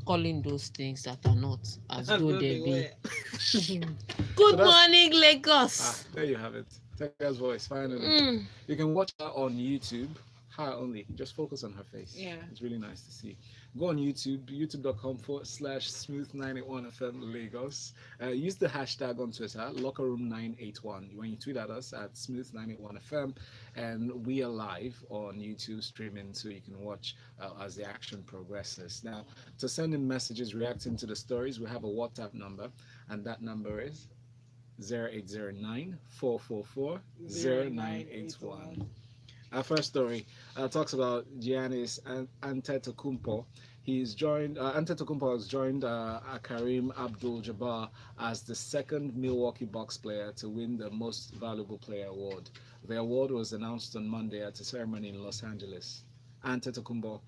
calling those things that are not as As though though they they be. were. So Good that's morning, Lagos. there you have it. Tega's voice finally. Mm. You can watch her on YouTube. Her only. Just focus on her face. Yeah. It's really nice to see. Go on YouTube, youtube.com/smooth981FM Lagos. Use the hashtag on Twitter, lockerroom981. When you tweet at us at smooth981FM, and we are live on YouTube streaming, so you can watch as the action progresses. Now, to send in messages reacting to the stories, we have a WhatsApp number, and that number is 0809 444 0981. 0981. Our first story talks about Giannis Antetokounmpo. Antetokounmpo has joined Kareem Abdul-Jabbar as the second Milwaukee Bucks player to win the Most Valuable Player award. The award was announced on Monday at a ceremony in Los Angeles. Antetokounmpo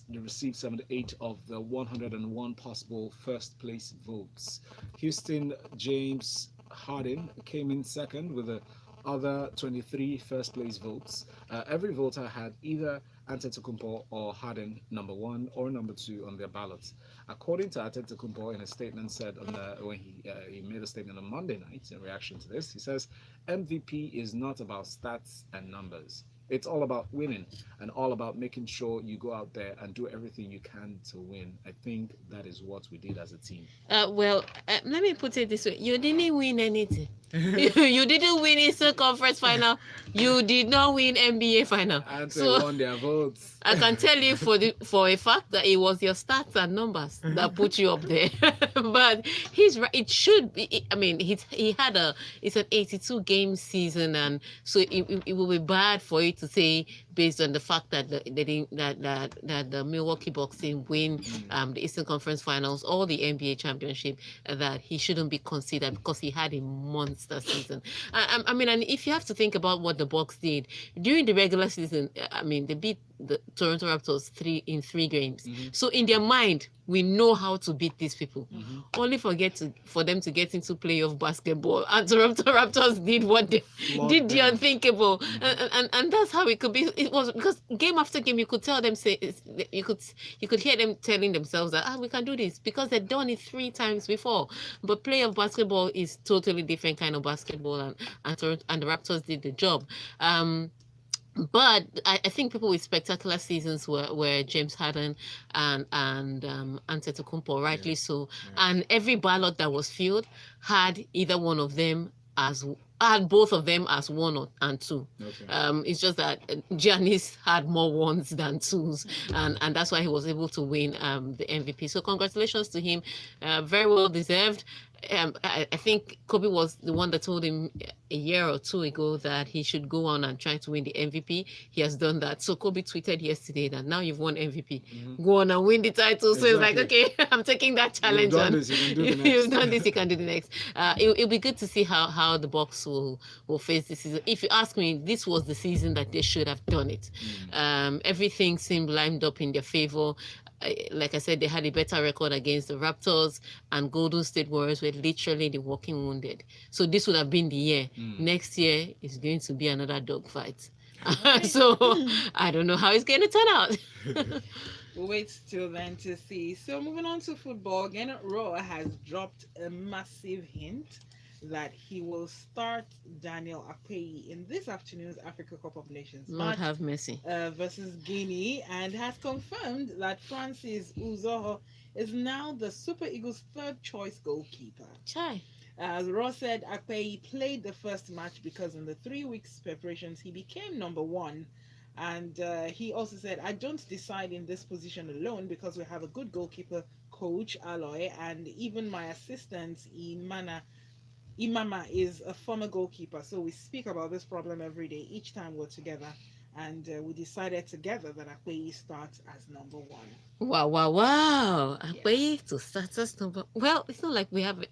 received 78 of the 101 possible first place votes. Houston James Harden came in second with the other 23 first place votes. Every voter had either Antetokounmpo or Harden number one or number two on their ballots. According to Antetokounmpo, in a statement said when he made a statement on Monday night in reaction to this, he says MVP is not about stats and numbers. It's all about winning and all about making sure you go out there and do everything you can to win. I think that is what we did as a team. Let me put it this way: you didn't win anything. You didn't win Eastern Conference Final. You did not win NBA Final. And they So won their votes. I can tell you for a fact that it was your stats and numbers that put you up there. But he's right. It should be. I mean, it's an 82 game season, and so it will be bad for you to say based on the fact that the Milwaukee Bucks didn't win the Eastern Conference Finals or the NBA championship, that he shouldn't be considered because he had a monster season. I mean, and if you have to think about what the Bucks did during the regular season, I mean, they beat the Toronto Raptors in three games. So in their mind, we know how to beat these people. Only for them to get into playoff basketball, and Toronto Raptors did what they did the unthinkable, and that's how it could be. It was because game after game, you could tell them you could hear them telling themselves that we can do this because they've done it three times before. But playoff basketball is totally different kind of basketball, and the Raptors did the job. But I think people with spectacular seasons were James Harden and Antetokounmpo, rightly so. And every ballot that was filled had either one of them as had both of them as one and two. Okay. It's just that Giannis had more ones than twos, and that's why he was able to win the MVP. So congratulations to him, very well deserved. I think Kobe was the one that told him a year or two ago that he should go on and try to win the MVP. He has done that. So Kobe tweeted yesterday that now you've won MVP. Go on and win the title. So it's like, okay, I'm taking that challenge. You've done this, you can do the next. You've done this, you can do the next. It'll be good to see how the Bucks will face this season. If you ask me, this was the season that they should have done it. Everything seemed lined up in their favor. Like I said, they had a better record against the Raptors, and Golden State Warriors were literally the walking wounded. So this would have been the year. Next year is going to be another dogfight. So I don't know how it's going to turn out. We'll wait till then to see. So moving on to football, again, Raw has dropped a massive hint that he will start Daniel Akpeyi in this afternoon's Africa Cup of Nations Lord match have mercy. Versus Guinea, and has confirmed that Francis Uzoho is now the Super Eagles' third choice goalkeeper. Chai. As Ross said, Akpeyi played the first match because in the 3 weeks preparations he became number one. And he also said, I don't decide in this position alone because we have a good goalkeeper coach, Aloy, and even my assistant, Imama, is a former goalkeeper. So we speak about this problem every day, each time we're together. And we decided together that Akpeyi starts as number one. Wow. Akpeyi to start as number. Well, it's not like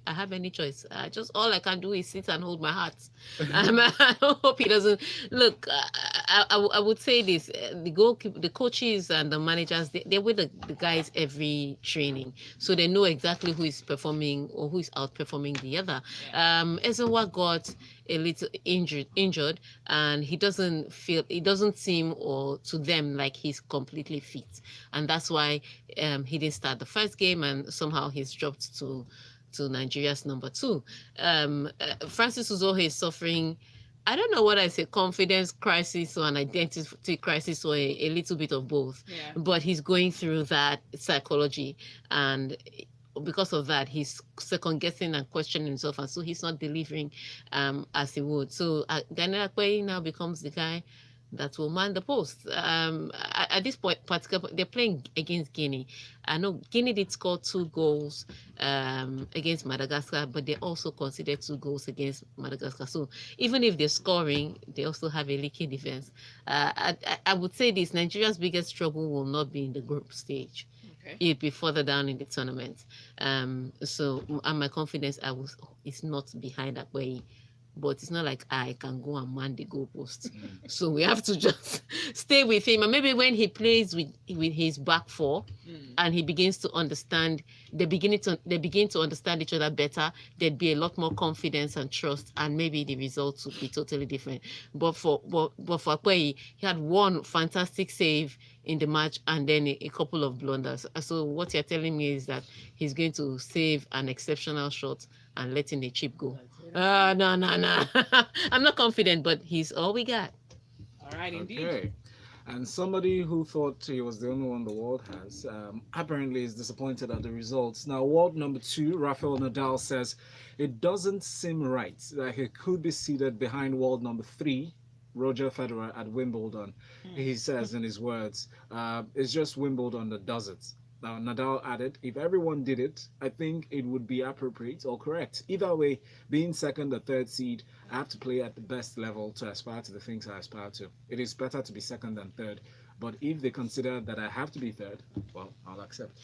I have any choice. Just all I can do is sit and hold my heart. I hope he doesn't look. I would say this: the goalkeeper, the coaches, and the managers, they're with the guys every training, so they know exactly who is performing or who is outperforming the other. Ezenwa got a little injured, and it doesn't seem or to them like he's completely fit, and that's why he didn't start the first game, and somehow he's dropped to Nigeria's number 2. Francis Uzoho is suffering. I don't know what I say, confidence crisis or an identity crisis or a little bit of both. Yeah. But he's going through that psychology, and because of that, he's second guessing and questioning himself, and so he's not delivering as he would. So Daniel Akpeyi now becomes the guy that will man the post. At this point, particular, they're playing against Guinea. I know Guinea did score 2 goals against Madagascar, but they also considered 2 goals against Madagascar. So even if they're scoring, they also have a leaky defense. I would say this: Nigeria's biggest struggle will not be in the group stage. Okay. It'd be further down in the tournament. So, and my confidence, is not behind that way. But it's not like I can go and man the goalpost. So we have to just stay with him. And maybe when he plays with his back 4 and he begins to understand, they begin to understand each other better, there'd be a lot more confidence and trust, and maybe the results would be totally different. But for Akpeyi, he had 1 fantastic save in the match and then a couple of blunders. So what you're telling me is that he's going to save an exceptional shot and letting a chip go. No. I'm not confident, but he's all we got. All right, indeed. Okay. And somebody who thought he was the only one the world has, apparently is disappointed at the results. Now, world number 2, Rafael Nadal, says it doesn't seem right that he could be seated behind world number 3, Roger Federer, at Wimbledon. He says in his words, it's just Wimbledon that does it. Now, Nadal added, if everyone did it, I think it would be appropriate or correct. Either way, being second or third seed, I have to play at the best level to aspire to the things I aspire to. It is better to be second than third. But if they consider that I have to be third, well, I'll accept.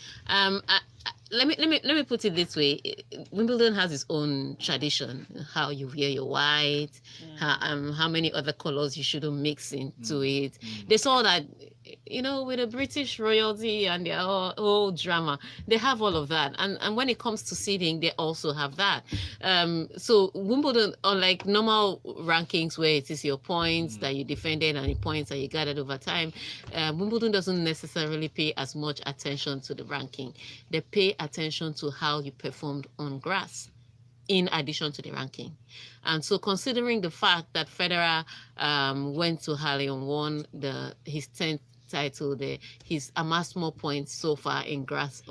Let me put it this way: Wimbledon has its own tradition. How you wear your white, how many other colors you shouldn't mix into it. They saw that, with the British royalty and their whole drama, they have all of that. And when it comes to seeding, they also have that. So Wimbledon, unlike normal rankings where it is your points that you defended and the points that you gathered over time, Wimbledon doesn't necessarily pay as much attention to the ranking. They pay attention to how you performed on grass in addition to the ranking. And so considering the fact that Federer went to Halle and won his 10th title there, he's amassed more points so far on grass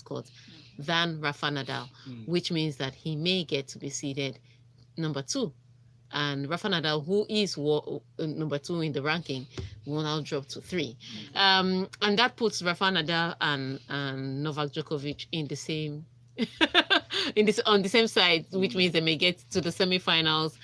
court than Rafa Nadal, which means that he may get to be seeded number 2. And Rafa Nadal, who is number 2 in the ranking, will now drop to 3. And that puts Rafa Nadal and Novak Djokovic in the same on the same side, which means they may get to the semifinals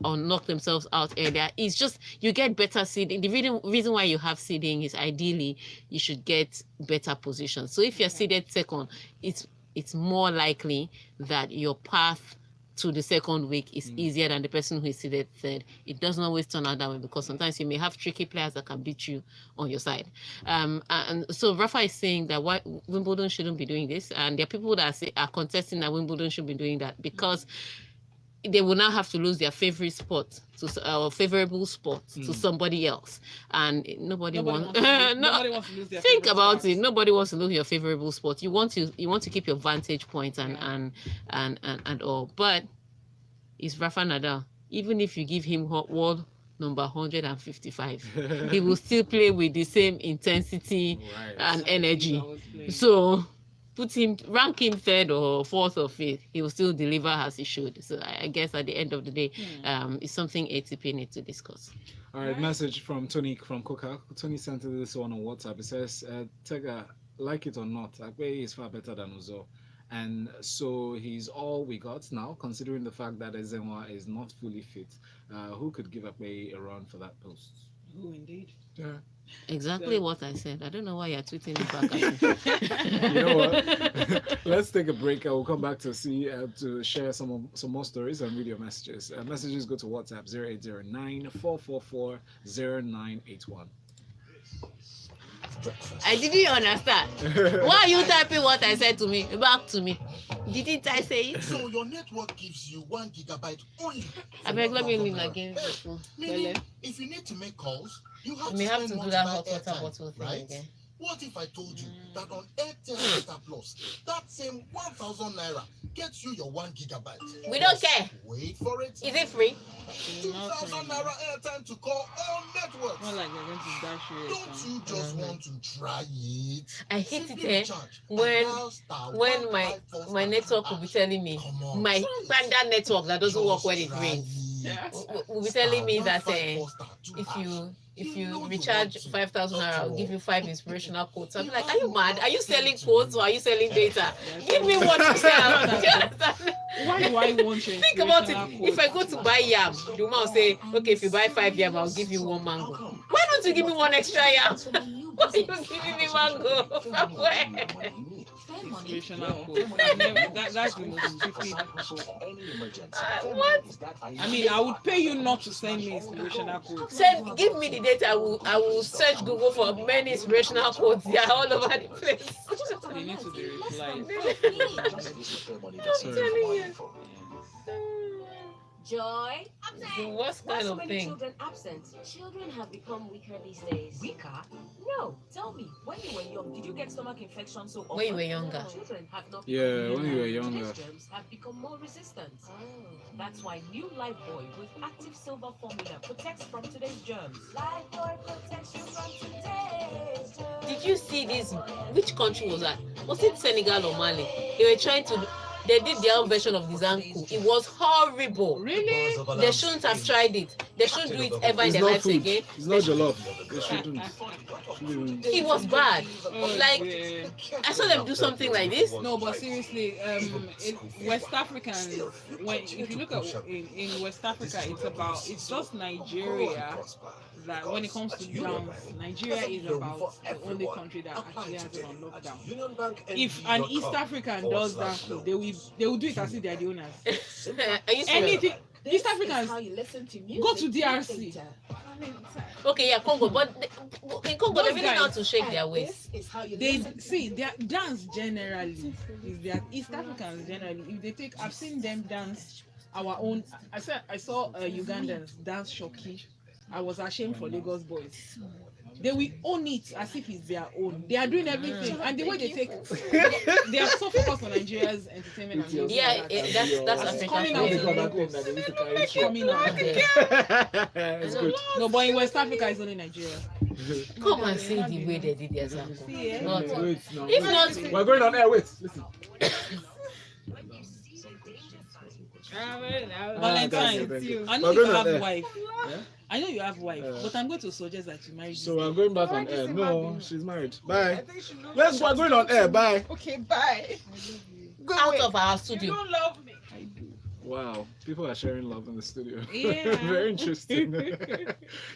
or knock themselves out earlier. It's just you get better seeding. The reason why you have seeding is ideally you should get better positions. So if you're seeded second, it's more likely that your path to the second week is easier than the person who is seated third. It doesn't always turn out that way because sometimes you may have tricky players that can beat you on your side. And so Rafa is saying that Wimbledon shouldn't be doing this, and there are people that are contesting that Wimbledon should be doing that because they will now have to lose their favorite spot or favorable spot to somebody else, and nobody wants to lose their think about spot. It. Nobody wants to lose your favorable spot. You want to keep your vantage point and all. But it's Rafa Nadal. Even if you give him world number 155, he will still play with the same intensity and energy. So rank him 3rd or 4th or 5th, he will still deliver as he should. So I guess at the end of the day, it's something ATP need to discuss. All right, message from Tony from Coca. Tony sent this one on WhatsApp. It says, Tega, like it or not, Akpeyi is far better than Uzo. And so he's all we got now, considering the fact that Ezenwa is not fully fit. Who could give Akpeyi a run for that post? Who indeed? Yeah. Exactly what I said. I don't know why you're tweeting it back at me. You know what? Let's take a break. I will come back to share some more stories and read your messages. Messages go to WhatsApp 0809-444-0981. I didn't understand. Why are you typing what I said to me back to me? Didn't I say it? So your network gives you 1 gigabyte only. I beg, let me leave again. Meaning, if you need to make calls, you have to to do that hot water bottle thing right? again. What if I told you that on Airtel Data Plus, that same 1,000 naira gets you your 1 gigabyte? We don't care. Wait for it. Is it free? 2,000 naira airtime to call all networks. Not like they're going to dash you. Don't you just want to try it? I hate Simply it recharge and when dial star when my 154 my star network will be telling me my standard network that doesn't work when it rains will be telling me that if you recharge 5,000 naira, I'll give you 5 inspirational quotes. I'm like, are you mad? Are you selling quotes or are you selling data? Give me what you sell. Do you understand? Why do I want your Think about it. inspirational If I quote? go to buy yam, the woman will say, okay, if you buy 5 yam, I'll give you 1 mango. Why don't you give me 1 extra yam? Why are you giving me mango? From where? Inspirational quote. That's the most stupid quote. What? I mean, I would pay you not to send me inspirational quotes. Give me the data. I will search Google for many inspirational quotes. They are all over the place. They need to be replied. I'm telling you. Joy, The worst why kind so of many thing. children absent? Children have become weaker these days. Weaker? No. Tell me, when you were young, did you get stomach infection so often? When you were younger. Children have not. Yeah, become when you were weaker. younger. Today's germs have become more resistant. That's why new Life Boy with active silver formula protects from today's germs. Life Boy protects you from today's germs. Did you see this? Which country was that? Was it Senegal or Mali? They were trying to. They did their own version of the Zanku. It was horrible. Really? They shouldn't have tried it. They shouldn't do it ever in It's their not lives food. again. It's not jollof. They shouldn't. It was bad. Like Yeah. I saw them do something like this. No, but seriously, in West Africans, if you look at in West Africa, it's just Nigeria that when it comes to dance, Nigeria is about the only country that actually has it on lockdown. If an East African does that, they will do it as if they are the owners. Are you serious? Anything. East This is Africans how you listen to music go to with DRC. data. Okay, yeah, Congo, but in Congo they Those really know how guys- to shake their And waist. this is how you They listen to see their dance generally is their East Africans generally. If they take, I've seen them dance our own. I saw Ugandans dance shoki. I was ashamed for Lagos boys. They will own it as if it's their own. They are doing everything, and the way they take, they are so focused on Nigeria's entertainment and music. Yeah, that's It's African coming out. food. It's coming out. It's good. No, but in West Africa, it's only Nigeria. Come and see the way they did their Zanku. See, eh? Not, Wait, no. if not, We're going on air. Wait, listen. Valentine, thank you. I know We're you going on have air. wife. Yeah? I know you have wife, but I'm going to suggest that you marry. So this I'm guy. going back on air. No, she's married. Bye. Let's go. We're going on air. Bye. Okay, bye. Go out away. of our You studio. don't love me. I do. Wow, people are sharing love in the studio. Yeah. Very interesting.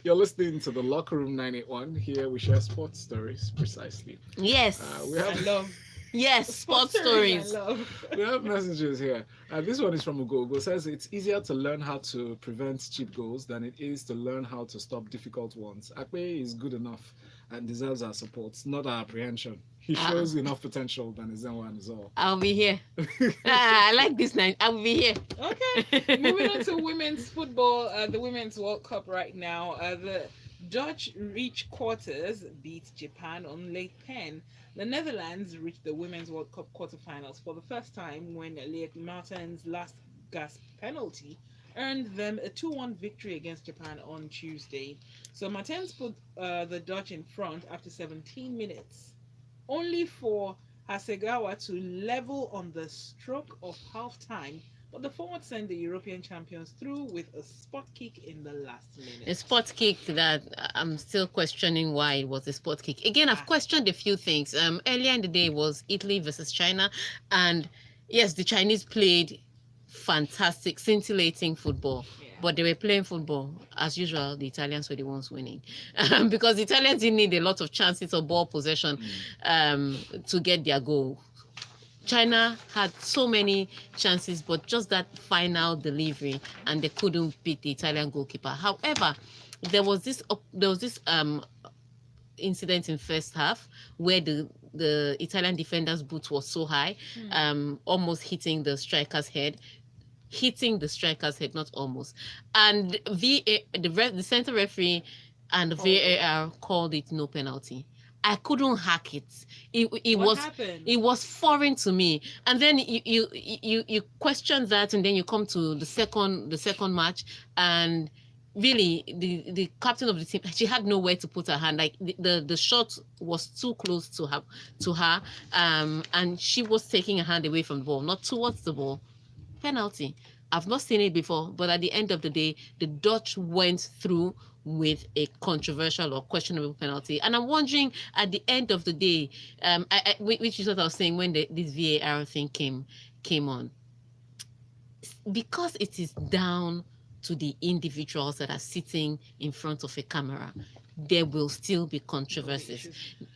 You're listening to the Locker Room 981. Here we share sports stories precisely. Yes. We I have love Yes, sports stories. I love. we have messages here. This one is from Ugogo. Says it's easier to learn how to prevent cheap goals than it is to learn how to stop difficult ones. Akpe is good enough and deserves our support, not our apprehension. He shows enough potential than his own is all. I'll be here. I like this night. I'll be here. Okay, moving on to women's football, the Women's World Cup right now. The Dutch reach quarters, beat Japan on leg 10. The Netherlands reached the Women's World Cup quarterfinals for the first time when Leek Martin's last gasp penalty earned them a 2-1 victory against Japan on Tuesday. So Martens put the Dutch in front after 17 minutes, only for Hasegawa to level on the stroke of half-time, but the forward sent the European champions through with a spot kick in the last minute. A spot kick that I'm still questioning why it was a spot kick. Again, I've questioned a few things. Earlier in the day was Italy versus China, and yes, the Chinese played fantastic, scintillating football. Yeah. But they were playing football as usual. The Italians were the ones winning because the Italians didn't need a lot of chances of ball possession to get their goal. China had so many chances, but just that final delivery, and they couldn't beat the Italian goalkeeper. However, there was this incident in first half where the Italian defender's boot was so high, almost hitting the striker's head. Not almost. And the center referee and VAR called it no penalty. I couldn't hack it. It What was happened? it was foreign to me. And then you question that, and then you come to the second match, and really the captain of the team, she had nowhere to put her hand. Like the shot was too close to her, and she was taking her hand away from the ball, not towards the ball. Penalty. I've not seen it before, but at the end of the day, the Dutch went through with a controversial or questionable penalty. And I'm wondering, at the end of the day, which is what I was saying when this VAR thing came on, because it is down to the individuals that are sitting in front of a camera, there will still be controversies.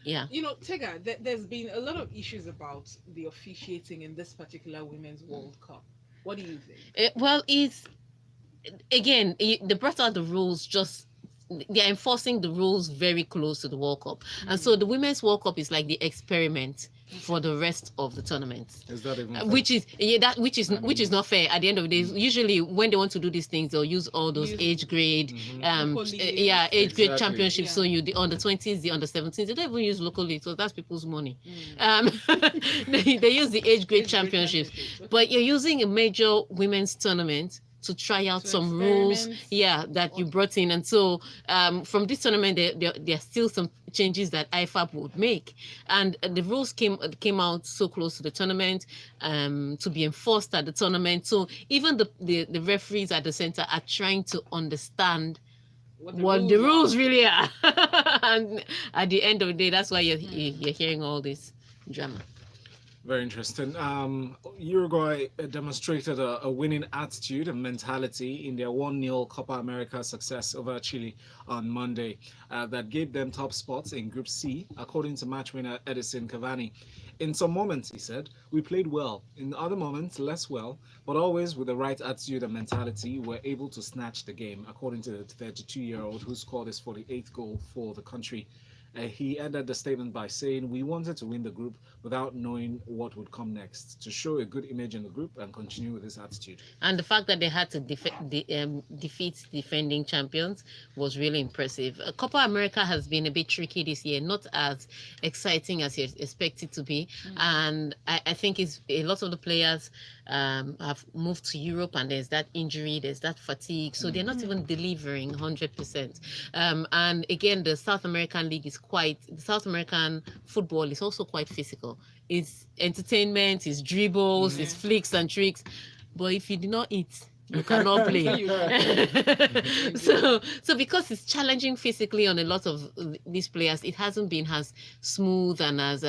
Yeah. You know, Tega, there's been a lot of issues about the officiating in this particular Women's World Cup. What do you think? Well, it's again, they brought out the rules just. They're enforcing the rules very close to the World Cup. And so the Women's World Cup is like the experiment for the rest of the tournament. Is that even fair? Which is not fair at the end of the day. Usually when they want to do these things, they'll use all those age grade Local leagues. age grade Exactly. championships. Yeah. So you the under 20s, the under 17s, they don't even use local leagues, so that's people's money. They use the age grade championships. But you're using a major women's tournament to try out To some rules, experiment. that you brought in. And so from this tournament, there are still some changes that IFAB would make. And the rules came out so close to the tournament, to be enforced at the tournament. So even the referees at the center are trying to understand what the rules really are. And at the end of the day, that's why you're hearing all this drama. Very interesting. Uruguay demonstrated a winning attitude and mentality in their 1-0 Copa America success over Chile on Monday that gave them top spots in Group C, according to match winner Edison Cavani. In some moments, he said, we played well. In other moments, less well, but always with the right attitude and mentality, we're able to snatch the game, according to the 32-year-old who scored his 48th goal for the country. He ended the statement by saying, we wanted to win the group without knowing what would come next, to show a good image in the group and continue with this attitude. And the fact that they had to defeat defending champions was really impressive. Copa America has been a bit tricky this year, not as exciting as you expect it to be. And I think it's a lot of the players have moved to Europe, and there's that injury, there's that fatigue, so they're not even delivering 100%. And again, the South American League is the South American football is also quite physical. It's entertainment, it's dribbles, it's flicks and tricks, but if you do not eat, you cannot play. So because it's challenging physically on a lot of these players, it hasn't been as smooth and as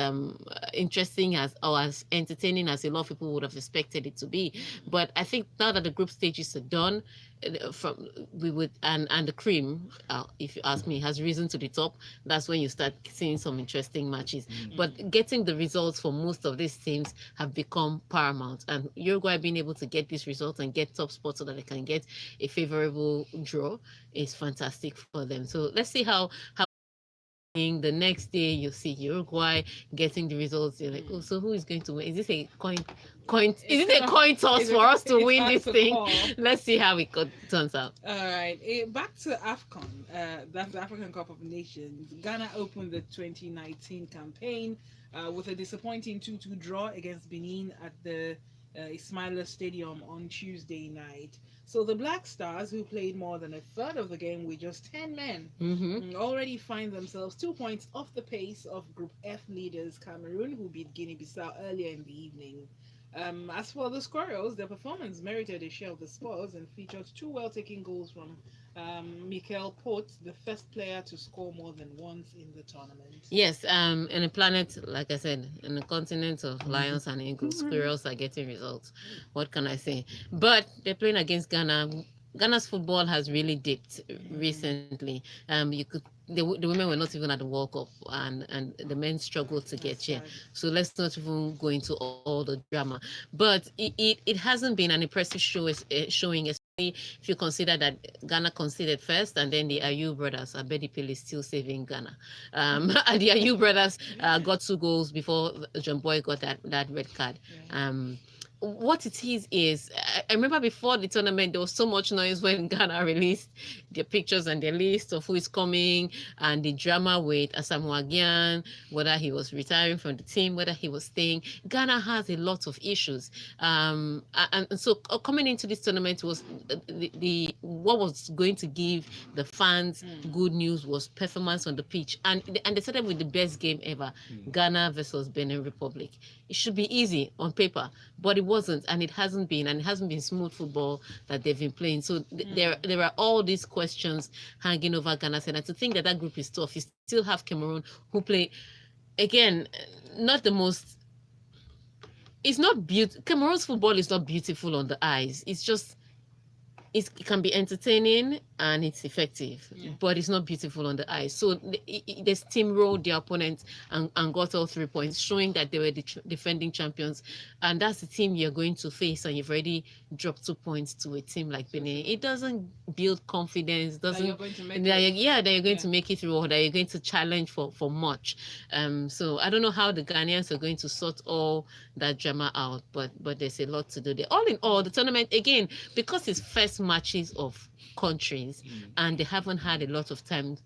interesting or as entertaining as a lot of people would have expected it to be. But I think now that the group stages are done, and the cream, if you ask me, has risen to the top. That's when you start seeing some interesting matches. But getting the results for most of these teams have become paramount, and Uruguay being able to get these results and get top spots so that they can get a favorable draw is fantastic for them. So let's see how the next day you see Uruguay getting the results. You're like, oh, so who is going to win? Is this a coin is it a coin toss for us to win this thing? Let's see how it turns out. All right, back to AFCON. That's the African Cup of Nations. Ghana opened the 2019 campaign with a disappointing 2-2 draw against Benin at the Ismaila Stadium on Tuesday night. So the Black Stars, who played more than a third of the game with just 10 men, already find themselves 2 points off the pace of Group F leaders Cameroon, who beat Guinea-Bissau earlier in the evening. As for the Squirrels, their performance merited a share of the spoils and featured 2 well-taken goals from Mikel Pot, the first player to score more than once in the tournament. Yes, in a planet, like I said, in a continent of lions and eagles, squirrels are getting results. What can I say? But they're playing against Ghana. Ghana's football has really dipped recently. The women were not even at the World Cup, and the men struggled to get here. So let's not even go into all the drama. But it hasn't been an impressive showing, especially if you consider that Ghana conceded first, and then the Ayew brothers, Abedi Pele, is still saving Ghana. And the Ayew brothers got 2 goals before John Boy got that red card. what it is I remember before the tournament there was so much noise when Ghana released their pictures and their list of who is coming, and the drama with Asamoah Gyan, whether he was retiring from the team, whether he was staying. Ghana has a lot of issues, and so coming into this tournament was the what was going to give the fans good news was performance on the pitch, and they started with the best game ever, Ghana versus Benin Republic. It should be easy on paper, but it wasn't, and it hasn't been, and it hasn't been smooth football that they've been playing. So there are all these questions hanging over Ghana's head, and to think that that group is tough. You still have Cameroon who play again, not the most. It's not beautiful. Cameroon's football is not beautiful on the eyes. It's just it can be entertaining and it's effective, but it's not beautiful on the eye. So they steamrolled the opponent and got all 3 points, showing that they were the defending champions. And that's the team you're going to face, and you've already dropped 2 points to a team like Benin. It doesn't build confidence. Doesn't That you're going to make that it. that you're going to make it through, or that you're going to challenge for much. So I don't know how the Ghanaians are going to sort all that drama out, but there's a lot to do there. All in all, the tournament again, because it's first matches of countries and they haven't had a lot of time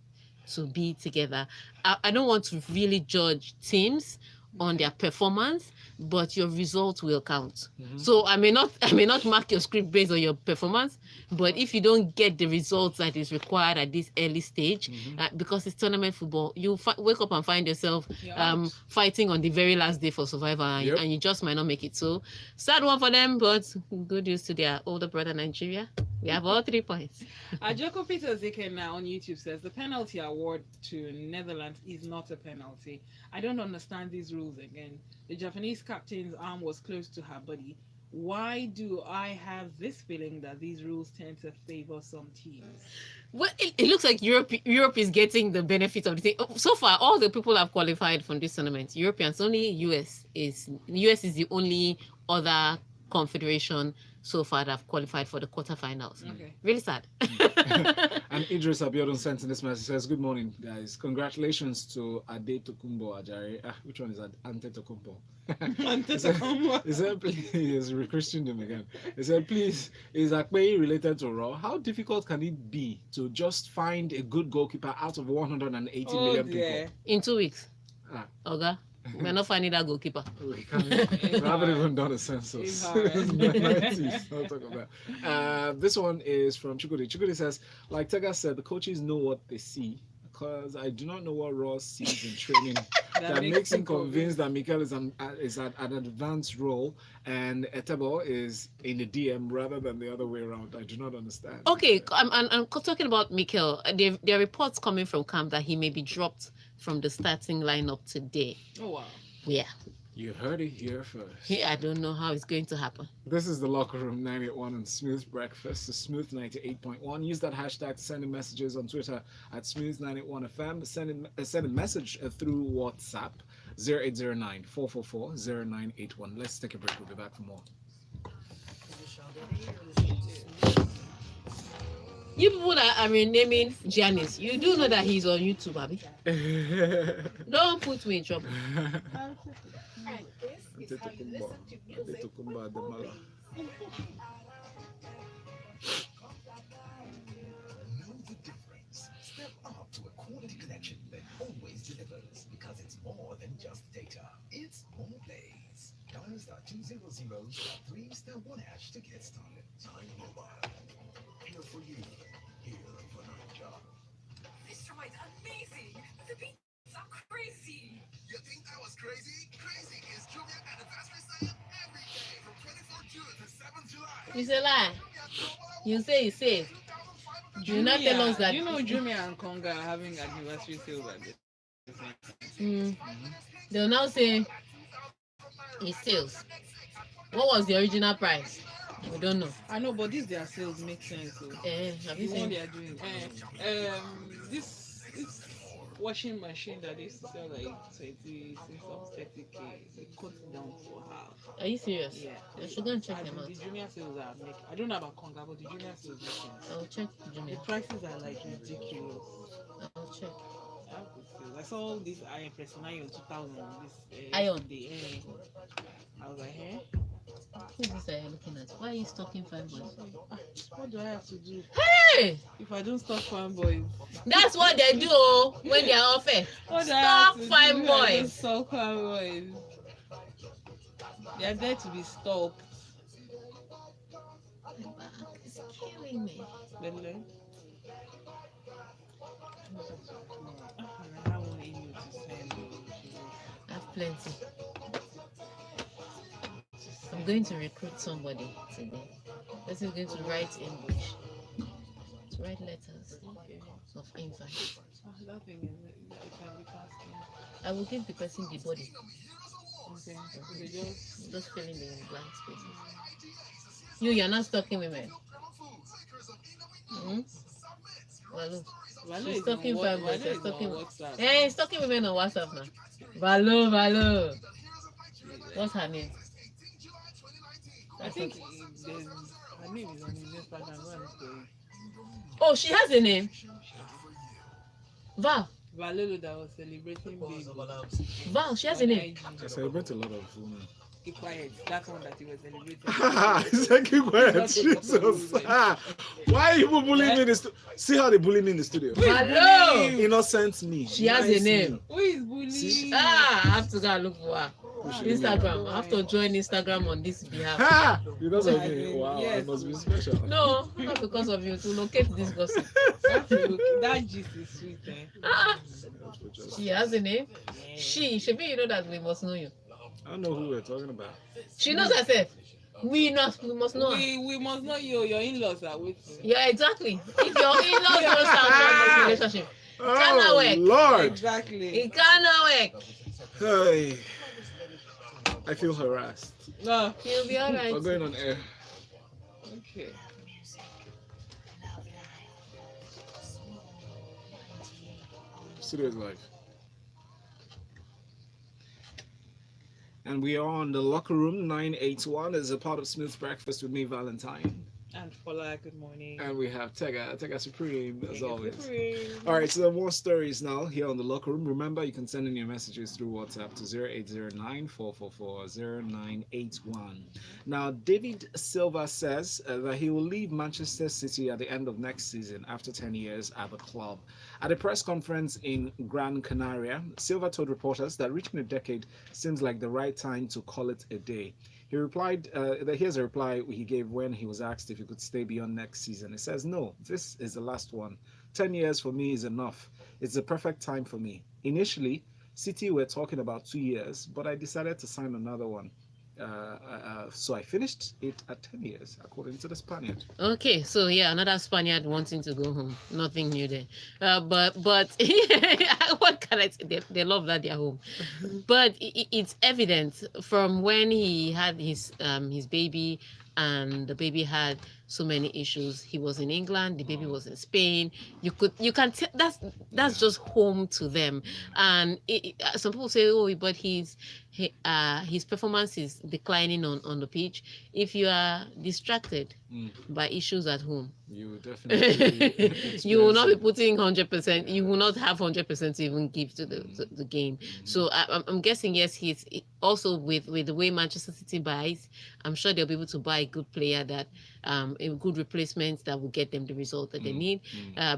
to be together. I don't want to really judge teams on their performance, but your results will count. So I may not mark your script based on your performance, but if you don't get the results that is required at this early stage, because it's tournament football, you wake up and find yourself fighting on the very last day for survival, and you just might not make it. So sad one for them, but good news to their older brother Nigeria. We have all 3 points. Joko Peter Zikena on YouTube says the penalty award to Netherlands is not a penalty. I don't understand these rules again. The Japanese captain's arm was close to her body. Why do I have this feeling that these rules tend to favor some teams? Well, it looks like Europe is getting the benefit of the thing. So far, all the people have qualified from this tournament. Europeans, only US is the only other confederation so far that have qualified for the quarterfinals. Okay. Really sad. And Idris Abiodun sent in this message, says, good morning, guys. Congratulations to Ade Tokumbo Ajari. Which one is that? Ante Tokumbo. He said, please, rechristened him again. He said, please, is Akpei related to Raw? How difficult can it be to just find a good goalkeeper out of 180 million people? In 2 weeks. Ah. Okay. We're not finding that goalkeeper. We haven't even done a census. 90s, I'll talk about that. This one is from Chukudi. Chukudi says, like Tega said, the coaches know what they see, because I do not know what Ross sees in training that makes him convinced that Mikel is at an advanced role and Etebo is in the DM rather than the other way around. I do not understand. Okay, I'm talking about Mikel. There are reports coming from camp that he may be dropped from the starting lineup today. Oh, wow. Yeah. You heard it here first. I don't know how it's going to happen. This is the Locker Room 981 and Smooth Breakfast, the Smooth 98.1. Use that hashtag to send in messages on Twitter at Smooth981FM. Send a message through WhatsApp 0809 444 0981. Let's take a break. We'll be back for more. You people that are renaming Giannis, you do know that he's on YouTube, Abby. Don't put me in trouble. And this is how you listen to music with Fola. Know the difference. Step up to a quality connection that always delivers, because it's more than just data. It's more plays. Dial star 200 star 3 star 1 hash to get started. Time Mobile. Here for you. Here for Niger. This joint amazing. The beats are crazy. You think that was crazy? Crazy is Jumia anniversary sale every day from 24th June to 7th July. It's a lie. You say it's safe. Do not tell us that. You know Jumia and Konga are having anniversary sales at this. They'll now say it's sales. What was the original price? We don't know. I know, but their sales make sense. So. Have The you one seen? they are doing. This washing machine that they used to sell like 20, some 30K, they cut it down for half. Are you serious? Yeah. I should go and check them The out. Jumia sales are making. I don't know about Konga, but the Jumia sales make sense. I'll check The Jumia. prices are like ridiculous. I'll check. They have good sales. I saw all these iron pressing iron 2000. This Iron. I was like, hey. Who's this that you're looking at? Why are you stalking fanboys? What do I have to do Hey! if I don't stop fanboys? That's what they do oh, when they are off it. What do I have Stalk to do if I don't fanboys. stalk fanboys? They are there to be stalked. It's killing me. Hello? I have one email to send. I have plenty. I'm going to recruit somebody today. This is going to write English, to write letters of invite. That thing is, it can be casting. I will give the person the body, Okay. They just. just filling the blank spaces. You're not stalking women. Hmm? Well, look. Valo She's is talking on fanboys. Valo She's is on talking. WhatsApp. Hey, he's talking women on WhatsApp now. Valo, Valo. What's her name? I think there's her name is on his Instagram. Go and look for it. Oh, she has a name. Val. Valolo that was celebrating baby. Val, she has a name. I celebrate a lot of women. Keep quiet. That's one that he was celebrating. It's like, keep quiet, Jesus. Why are you bullying me in the studio? See how they bully me in the studio. Valo. Innocent me. She has a Nice name. me. Who is bullying? See? Ah, I have to go and look for her. Who should Instagram. I have to join Instagram on this behalf. Ha! Because of I me. mean, Wow, I yes. must be special. No, not because of you. To locate this gossip. That gist is sweet, eh? Ah, That's for just- she has a name. Yeah. She should be. You know that we must know you. I don't know who we're talking about. She knows herself. We must know her. We must know you. Your in-laws are waiting. Yeah, exactly. If your in-laws don't stand for this relationship, cannot Oh, work. Lord. Exactly. It cannot work. Hey. I feel harassed. No. You'll be alright. We're going on air. Okay. Studio is live. And we are on the locker room 981 as a part of Smooth Breakfast with me, Valentine. And Fola, good morning. And we have Tega Supreme as always. Supreme. All right, so there are more stories now here on the locker room. Remember, you can send in your messages through WhatsApp to 0809-444-0981. Now, David Silva says that he will leave Manchester City at the end of next season after 10 years at the club. At a press conference in Gran Canaria, Silva told reporters that reaching a decade seems like the right time to call it a day. He replied, here's a reply he gave when he was asked if he could stay beyond next season. He says, no, this is the last one. 10 years for me is enough. It's the perfect time for me. Initially, City were talking about 2 years, but I decided to sign another one. So I finished it at 10 years, according to the Spaniard. Okay, so yeah, another Spaniard wanting to go home. Nothing new there. But what can I say? They love that they're home. But it's evident from when he had his baby, and the baby had so many issues. He was in England, the baby was in Spain. You can tell that's just home to them. And some people say, oh, but his performance is declining on the pitch. If you are distracted by issues at home, you will definitely you will not be putting 100%. You will not have 100% to even give to the game. So I'm guessing, yes, he's also with the way Manchester City buys. I'm sure they'll be able to buy a good player that a good replacement that will get them the result that they need.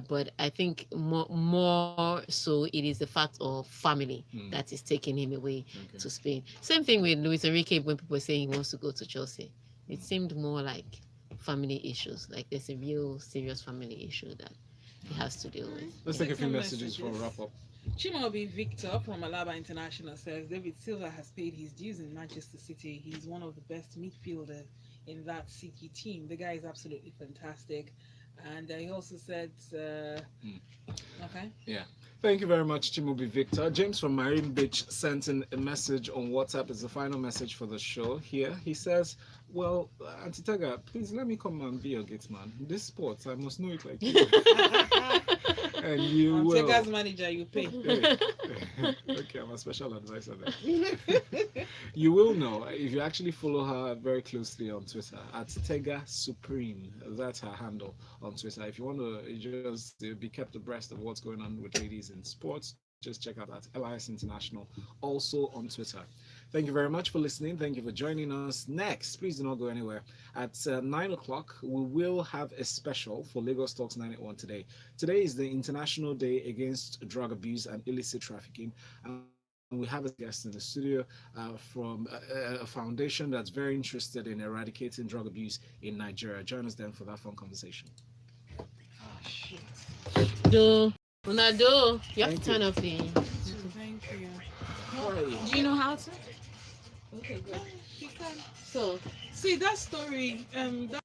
But I think more so it is the fact of family that is taking him away to Spain. Same thing with Luis Enrique when people were saying he wants to go to Chelsea. It seemed more like family issues, like there's a real serious family issue that he has to deal with. Let's take a few messages for a wrap up. Chimaobi Victor from Alaba International says David Silva has paid his dues in Manchester City. He's one of the best midfielders in that City team. The guy is absolutely fantastic. And he also said, okay. Yeah. Thank you very much, Chimaobi Victor. James from Marine Beach sent in a message on WhatsApp. It's the final message for the show here. He says, well, Auntie Taga, please let me come and be your gate man. This sports, I must know it like you. And you I'm will. Tega's manager, you pay. Okay, I'm a special advisor then. You will know if you actually follow her very closely on Twitter at Tega Supreme. That's her handle on Twitter. If you want to just be kept abreast of what's going on with ladies in sports, just check out that LIS International, also on Twitter. Thank you very much for listening. Thank you for joining us. Next, please do not go anywhere. At 9 o'clock, we will have a special for Lagos Talks 981 today. Today is the International Day Against Drug Abuse and Illicit Trafficking. And we have a guest in the studio from a foundation that's very interested in eradicating drug abuse in Nigeria. Join us then for that fun conversation. Oh shit. Do. Ronaldo, you have Thank to turn you. off the. Thank you. Hi. Do you know how to? Okay, good. He can. So, See that story. That